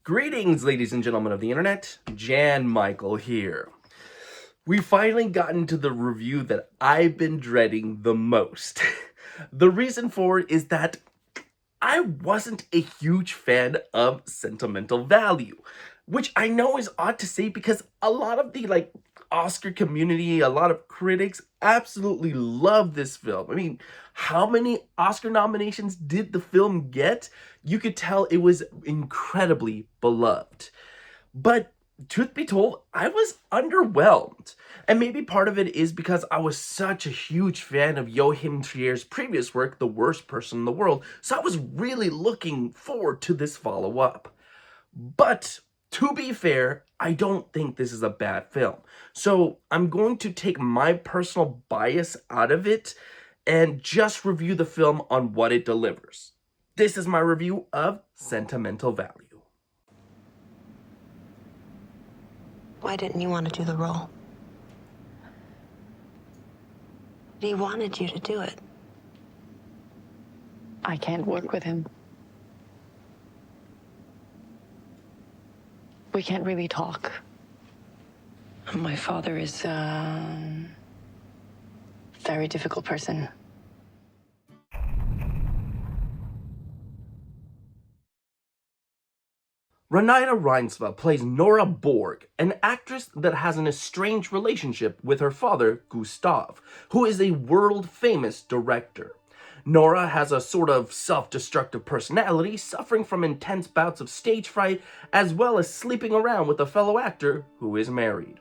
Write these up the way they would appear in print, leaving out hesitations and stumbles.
Greetings, ladies and gentlemen of the internet. Jan Michael here. We finally gotten to the review that I've been dreading the most. The reason for it is that I wasn't a huge fan of Sentimental Value, which I know is odd to say because a lot of the Oscar community, a lot of critics absolutely love this film. I mean, how many Oscar nominations did the film get? You could tell it was incredibly beloved. But truth be told, I was underwhelmed. And maybe part of it is because I was such a huge fan of Joachim Trier's previous work, The Worst Person in the World, so I was really looking forward to this follow-up. But to be fair, I don't think this is a bad film. So I'm going to take my personal bias out of it and just review the film on what it delivers. This is my review of Sentimental Value. Why didn't you want to do the role? He wanted you to do it. I can't work with him. We can't really talk. My father is a very difficult person. Renate Reinsve plays Nora Borg, an actress that has an estranged relationship with her father, Gustav, who is a world-famous director. Nora has a sort of self-destructive personality, suffering from intense bouts of stage fright, as well as sleeping around with a fellow actor who is married.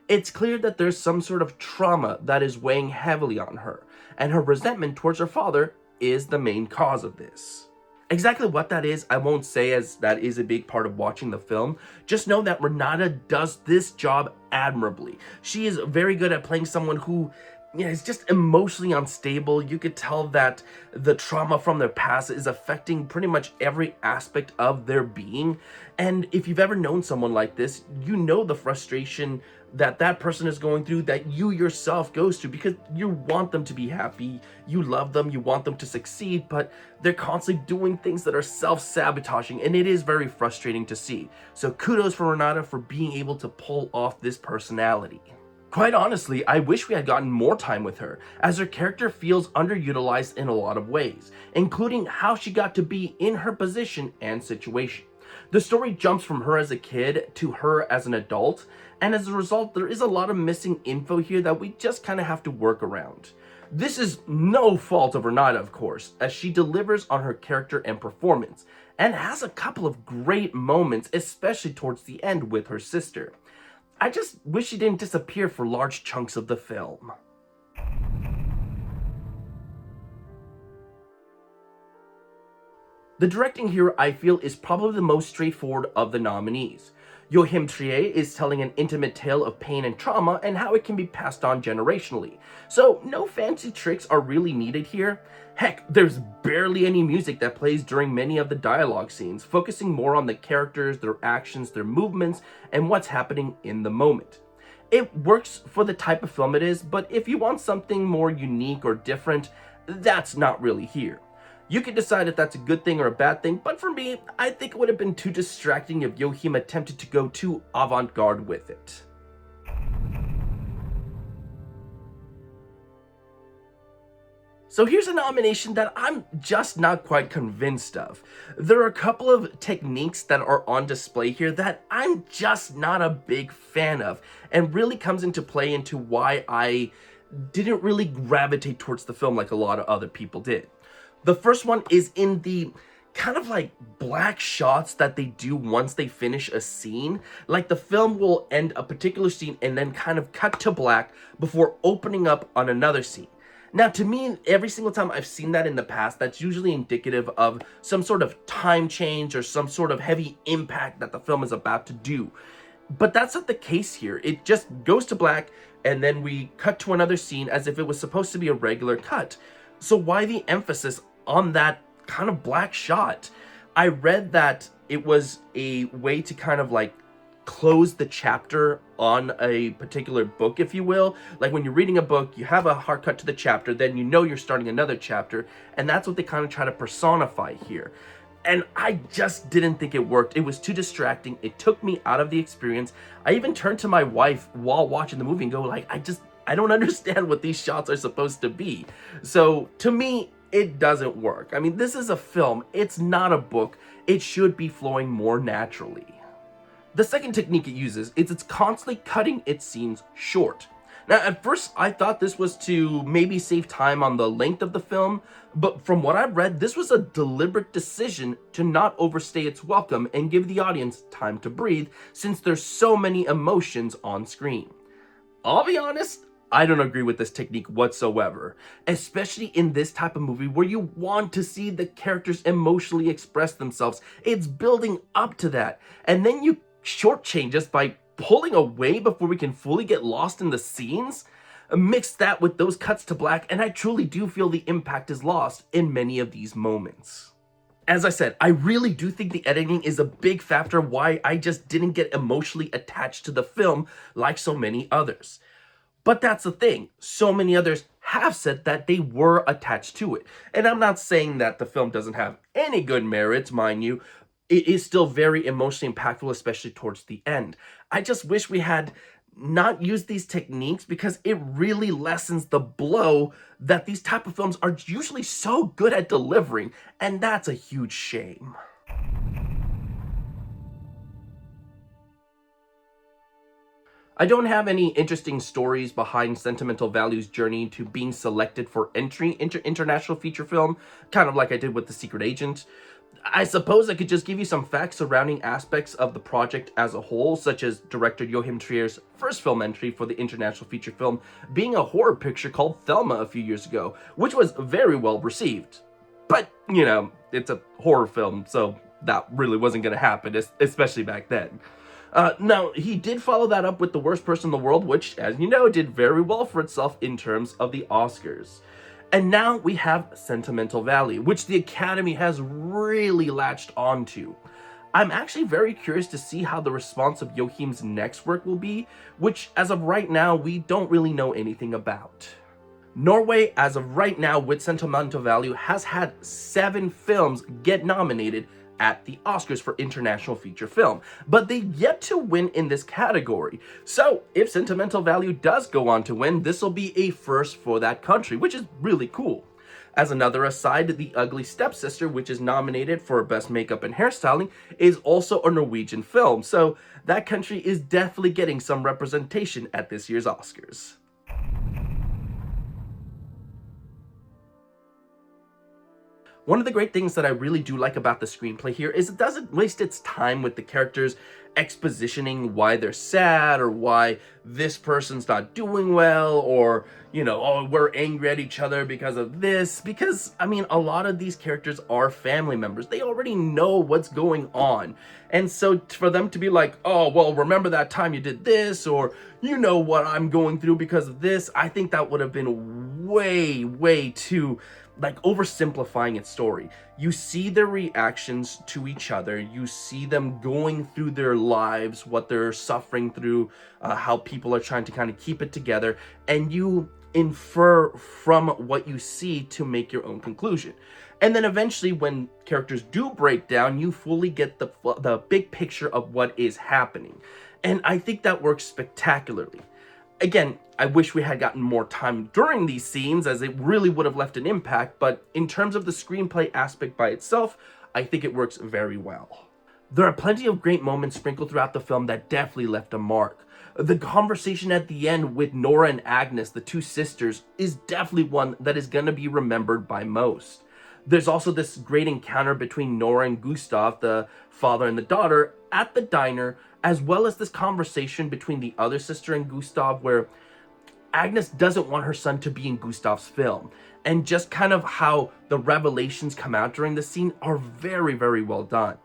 It's clear that there's some sort of trauma that is weighing heavily on her, and her resentment towards her father is the main cause of this. Exactly what that is, I won't say, as that is a big part of watching the film. Just know that Renate does this job admirably. She is very good at playing someone who is just emotionally unstable. You could tell that the trauma from their past is affecting pretty much every aspect of their being. And if you've ever known someone like this, you know the frustration that that person is going through, that you yourself goes through, because you want them to be happy, you love them, you want them to succeed, but they're constantly doing things that are self-sabotaging, and it is very frustrating to see. So kudos for Renate for being able to pull off this personality. Quite honestly, I wish we had gotten more time with her, as her character feels underutilized in a lot of ways, including how she got to be in her position and situation. The story jumps from her as a kid to her as an adult, and as a result, there is a lot of missing info here that we just kind of have to work around. This is no fault of Renate, of course, as she delivers on her character and performance, and has a couple of great moments, especially towards the end with her sister. I just wish she didn't disappear for large chunks of the film. The directing here, I feel, is probably the most straightforward of the nominees. Joachim Trier is telling an intimate tale of pain and trauma and how it can be passed on generationally. So no fancy tricks are really needed here. Heck, there's barely any music that plays during many of the dialogue scenes, focusing more on the characters, their actions, their movements, and what's happening in the moment. It works for the type of film it is, but if you want something more unique or different, that's not really here. You can decide if that's a good thing or a bad thing, but for me, I think it would have been too distracting if Joachim attempted to go too avant-garde with it. So here's a nomination that I'm just not quite convinced of. There are a couple of techniques that are on display here that I'm just not a big fan of, and really comes into play into why I didn't really gravitate towards the film like a lot of other people did. The first one is in the kind of black shots that they do once they finish a scene. Like the film will end a particular scene and then kind of cut to black before opening up on another scene. Now, to me, every single time I've seen that in the past, that's usually indicative of some sort of time change or some sort of heavy impact that the film is about to do. But that's not the case here. It just goes to black and then we cut to another scene as if it was supposed to be a regular cut. So why the emphasis on that kind of black shot? I read that it was a way to kind of close the chapter on a particular book, if you will. Like when you're reading a book, you have a hard cut to the chapter, then you know you're starting another chapter, and that's what they kind of try to personify here. And I just didn't think it worked. It was too distracting. It took me out of the experience. I even turned to my wife while watching the movie and go like, I don't understand what these shots are supposed to be. So to me, it doesn't work. I mean, this is a film. It's not a book. It should be flowing more naturally. The second technique it uses is it's constantly cutting its scenes short. Now, at first, I thought this was to maybe save time on the length of the film, but from what I've read, this was a deliberate decision to not overstay its welcome and give the audience time to breathe, since there's so many emotions on screen. I'll be honest, I don't agree with this technique whatsoever, especially in this type of movie where you want to see the characters emotionally express themselves. It's building up to that, and then you shortchange us by pulling away before we can fully get lost in the scenes. Mix that with those cuts to black, and I truly do feel the impact is lost in many of these moments. As I said, I really do think the editing is a big factor why I just didn't get emotionally attached to the film like so many others. But that's the thing, so many others have said that they were attached to it. And I'm not saying that the film doesn't have any good merits, mind you. It is still very emotionally impactful, especially towards the end. I just wish we had not used these techniques, because it really lessens the blow that these type of films are usually so good at delivering, and that's a huge shame. I don't have any interesting stories behind Sentimental Value's journey to being selected for entry into international feature film, kind of like I did with The Secret Agent. I suppose I could just give you some facts surrounding aspects of the project as a whole, such as director Joachim Trier's first film entry for the international feature film being a horror picture called Thelma a few years ago, which was very well received. But, you know, it's a horror film, so that really wasn't going to happen, especially back then. Now, he did follow that up with The Worst Person in the World, which, as you know, did very well for itself in terms of the Oscars. And now we have Sentimental Value, which the Academy has really latched onto. I'm actually very curious to see how the response of Joachim's next work will be, which as of right now, we don't really know anything about. Norway, as of right now with Sentimental Value, has had 7 films get nominated at the Oscars for international feature film, but they've yet to win in this category. So if Sentimental Value does go on to win, this will be a first for that country, which is really cool. As another aside, The Ugly Stepsister, which is nominated for Best Makeup and Hairstyling, is also a Norwegian film, so that country is definitely getting some representation at this year's Oscars. One of the great things that I really do like about the screenplay here is it doesn't waste its time with the characters expositioning why they're sad or why this person's not doing well, or, you know, oh, we're angry at each other because of this. Because, I mean, a lot of these characters are family members. They already know what's going on. And so for them to be like, oh, well, remember that time you did this, or you know what I'm going through because of this, I think that would have been way too, like, oversimplifying its story. You see their reactions to each other, you see them going through their lives, what they're suffering through, how people are trying to kind of keep it together, and you infer from what you see to make your own conclusion. And then eventually when characters do break down, you fully get the big picture of what is happening. And I think that works spectacularly. Again, I wish we had gotten more time during these scenes, as it really would have left an impact, but in terms of the screenplay aspect by itself, I think it works very well. There are plenty of great moments sprinkled throughout the film that definitely left a mark. The conversation at the end with Nora and Agnes, the 2 sisters, is definitely one that is going to be remembered by most. There's also this great encounter between Nora and Gustav, the father and the daughter, at the diner, as well as this conversation between the other sister and Gustav, where Agnes doesn't want her son to be in Gustav's film. And just kind of how the revelations come out during the scene are very well done.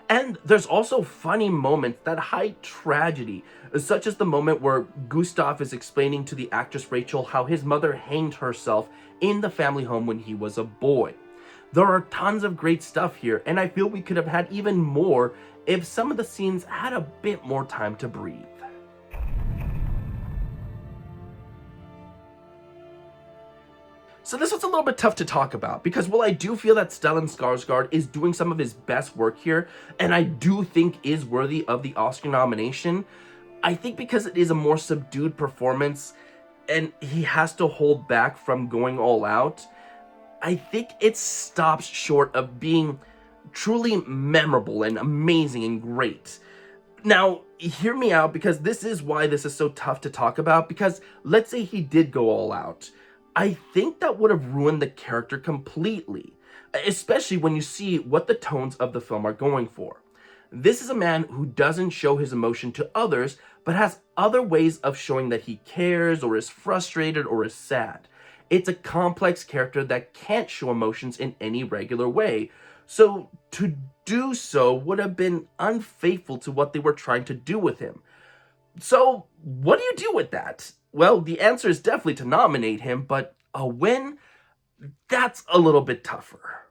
And there's also funny moments that hide tragedy, such as the moment where Gustav is explaining to the actress Rachel how his mother hanged herself in the family home when he was a boy. There are tons of great stuff here, and I feel we could have had even more if some of the scenes had a bit more time to breathe. So this was a little bit tough to talk about because while I do feel that Stellan Skarsgård is doing some of his best work here, and I do think is worthy of the Oscar nomination, I think because it is a more subdued performance and he has to hold back from going all out, I think it stops short of being truly memorable and amazing and great. Now, hear me out, because this is why this is so tough to talk about, because let's say he did go all out. I think that would have ruined the character completely, especially when you see what the tones of the film are going for. This is a man who doesn't show his emotion to others, but has other ways of showing that he cares or is frustrated or is sad. It's a complex character that can't show emotions in any regular way, so to do so would have been unfaithful to what they were trying to do with him. So what do you do with that? Well, the answer is definitely to nominate him, but a win? That's a little bit tougher.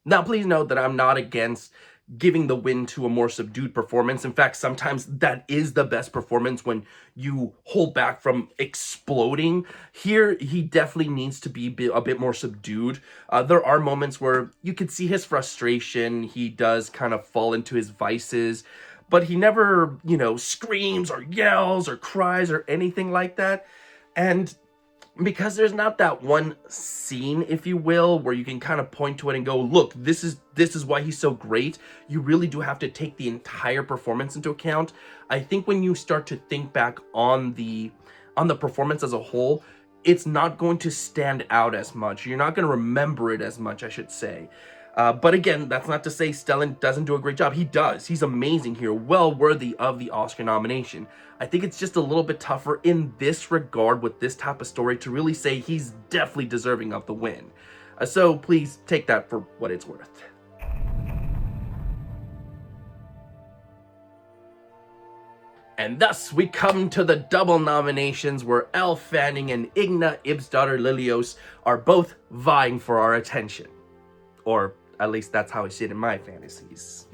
Now, please note that I'm not against giving the win to a more subdued performance. In fact, sometimes that is the best performance, when you hold back from exploding. Here, he definitely needs to be a bit more subdued. There are moments where you can see his frustration. He does kind of fall into his vices, but he never, screams or yells or cries or anything like that. And because there's not that one scene, if you will, where you can kind of point to it and go, look, this is why he's so great. You really do have to take the entire performance into account. I think when you start to think back on the performance as a whole, it's not going to stand out as much. You're not going to remember it as much, I should say. But again, that's not to say Stellan doesn't do a great job. He does. He's amazing here, well worthy of the Oscar nomination. I think it's just a little bit tougher in this regard with this type of story to really say he's definitely deserving of the win. So please take that for what it's worth. And thus we come to the double nominations, where Elle Fanning and Inga Ibsdottir Lilios are both vying for our attention. Or at least that's how I see it in my fantasies.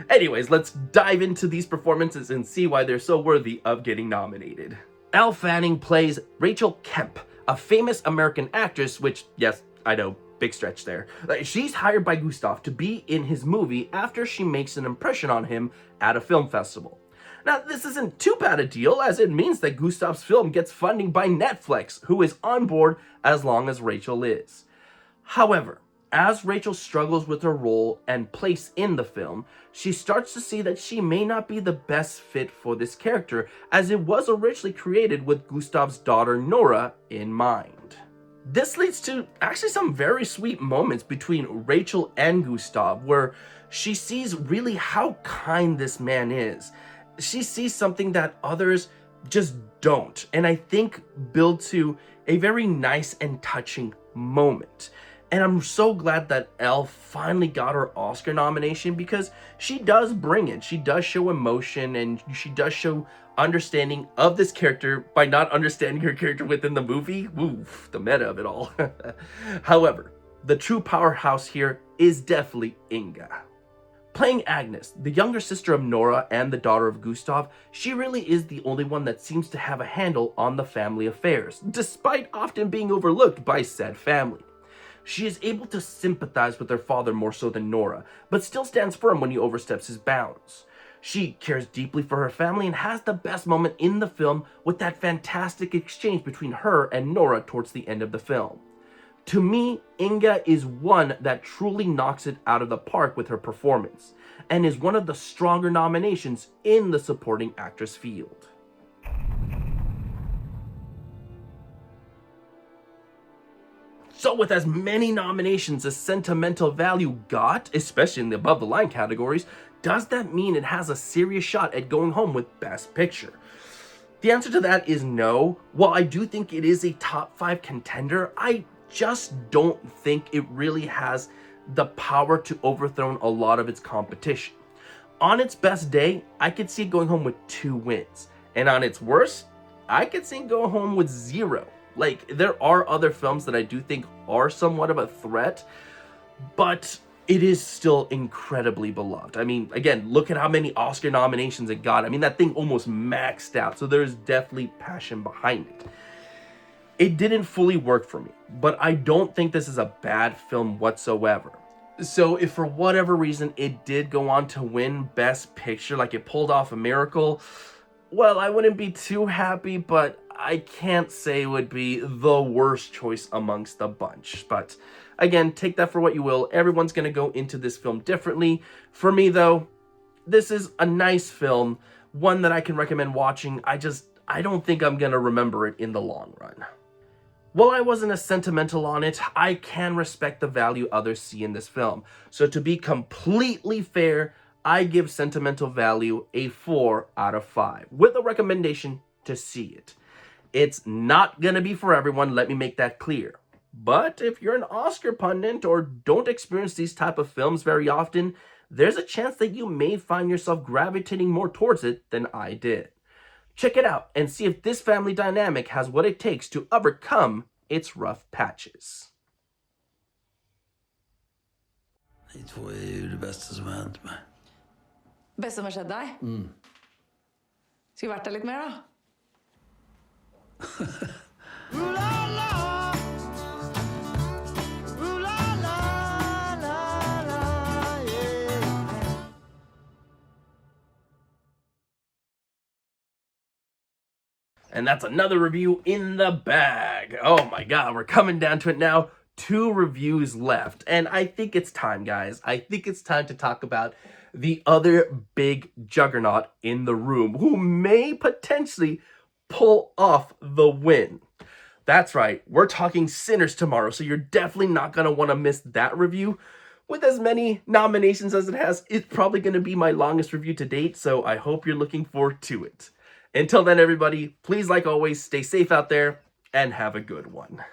Anyways, let's dive into these performances and see why they're so worthy of getting nominated. Elle Fanning plays Rachel Kemp, a famous American actress, which, yes, I know, big stretch there. She's hired by Gustav to be in his movie after she makes an impression on him at a film festival. Now, this isn't too bad a deal, as it means that Gustav's film gets funding by Netflix, who is on board as long as Rachel is. However, as Rachel struggles with her role and place in the film, she starts to see that she may not be the best fit for this character, as it was originally created with Gustav's daughter Nora in mind. This leads to actually some very sweet moments between Rachel and Gustav, where she sees really how kind this man is. She sees something that others just don't, and I think build to a very nice and touching moment. And I'm so glad that Elle finally got her Oscar nomination, because she does bring it. She does show emotion, and she does show understanding of this character by not understanding her character within the movie. Oof, the meta of it all. However, the true powerhouse here is definitely Inga. Playing Agnes, the younger sister of Nora and the daughter of Gustav, she really is the only one that seems to have a handle on the family affairs, despite often being overlooked by said family. She is able to sympathize with her father more so than Nora, but still stands firm when he oversteps his bounds. She cares deeply for her family and has the best moment in the film with that fantastic exchange between her and Nora towards the end of the film. To me, Inga is one that truly knocks it out of the park with her performance, and is one of the stronger nominations in the supporting actress field. So with as many nominations as Sentimental Value got, especially in the above the line categories, does that mean it has a serious shot at going home with Best Picture? The answer to that is no. While I do think it is a top 5 contender, I just don't think it really has the power to overthrow a lot of its competition. On its best day, I could see it going home with 2 wins. And on its worst, I could see it going home with 0. Like, there are other films that I do think are somewhat of a threat, but it is still incredibly beloved. I mean, again, look at how many Oscar nominations it got. I mean, that thing almost maxed out, so there's definitely passion behind it. It didn't fully work for me, but I don't think this is a bad film whatsoever. So if for whatever reason it did go on to win Best Picture, like it pulled off a miracle, well, I wouldn't be too happy, but I can't say it would be the worst choice amongst the bunch. But again, take that for what you will. Everyone's going to go into this film differently. For me, though, this is a nice film, one that I can recommend watching. I don't think I'm going to remember it in the long run. While I wasn't as sentimental on it, I can respect the value others see in this film. So to be completely fair, I give Sentimental Value a 4 out of 5, with a recommendation to see it. It's not gonna be for everyone, let me make that clear. But if you're an Oscar pundit or don't experience these type of films very often, there's a chance that you may find yourself gravitating more towards it than I did. Check it out and see if this family dynamic has what it takes to overcome its rough patches. Ni två är ju det bästa som har hänt mig. Bäst som har skjedd deg? Skal vi vært der litt mer, da? And that's another review in the bag. Oh my god, we're coming down to it now. 2 reviews left. And I think it's time, guys. I think it's time to talk about the other big juggernaut in the room who may potentially pull off the win. That's right, we're talking Sinners tomorrow, so you're definitely not going to want to miss that review. With as many nominations as it has, it's probably going to be my longest review to date, so I hope you're looking forward to it. Until then, everybody, please, like always, stay safe out there and have a good one.